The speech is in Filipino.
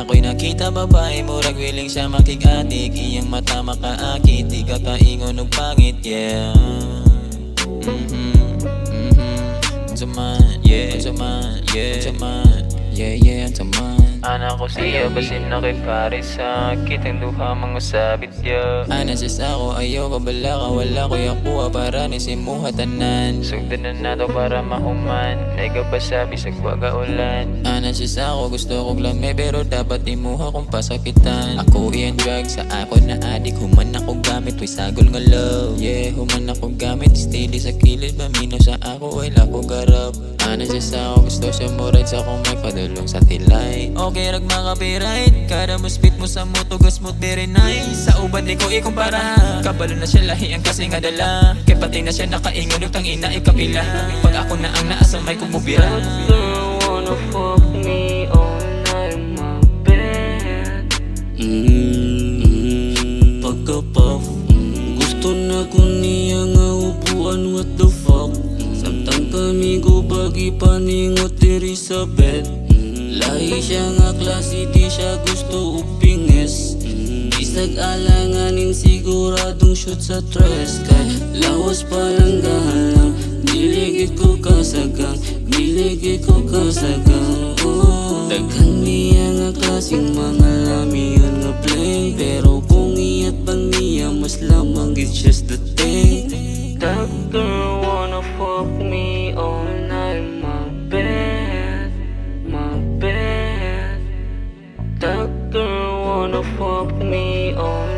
ako'y nakita babae, murag willing siya makig-adik. Iyang mata makaakit, di ka kaingon og pangit, yeah. Unsaman, yeah, unsaman, yeah, unsaman, yeah, yeah, unsaman. Anak ko siya, basin na kay Paris sakit ang duha mga sabit ya. Ana siya ako, ayaw kabala ka, wala ko yakuha para ni si muha tanan. Sugdan na nato para mahuman, naiga pa sabi sa ulan. Ana siya ako, gusto kong lami pero dapat imuha kong pasakitan. Ako iyan drug sa ako na adik, human ako gamit, way sagol nga love. Yeah, human ako gamit, steady sa kilid, mamino sa ako, wala ko garap. Ana siya ako, gusto siya mo ride sa akong may padulong sa tilay. Okay rag mga copyright, kada mo spit mo sa mo tugas mo very nice. Sa uban di ko ikumpara, kabalo na siya lahi ang kasi nga dala. Kay pati na siya nakaingon yung tangina ikapila. Pag ako na ang naasa may kumubira. Girl wanna fuck me all night my bed. Pagka-puff, gusto na ko niya nga upuan, what the fuck. Samtang kami go bagi paningot diri sa bed. Lahi siya nga klase, di siya gusto upinges. Bisag alanganin siguradong shoot sa tres. Kay lawas pa lang gahalang, niligid ko kasagang, niligid ko kasagang. Daghan niya nga klaseng mga lamiyon nga play. Pero kung iyat pa niya, mas lamang it's just the thing. That girl wanna fuck me all night my bed, my bed. That girl wanna fuck me all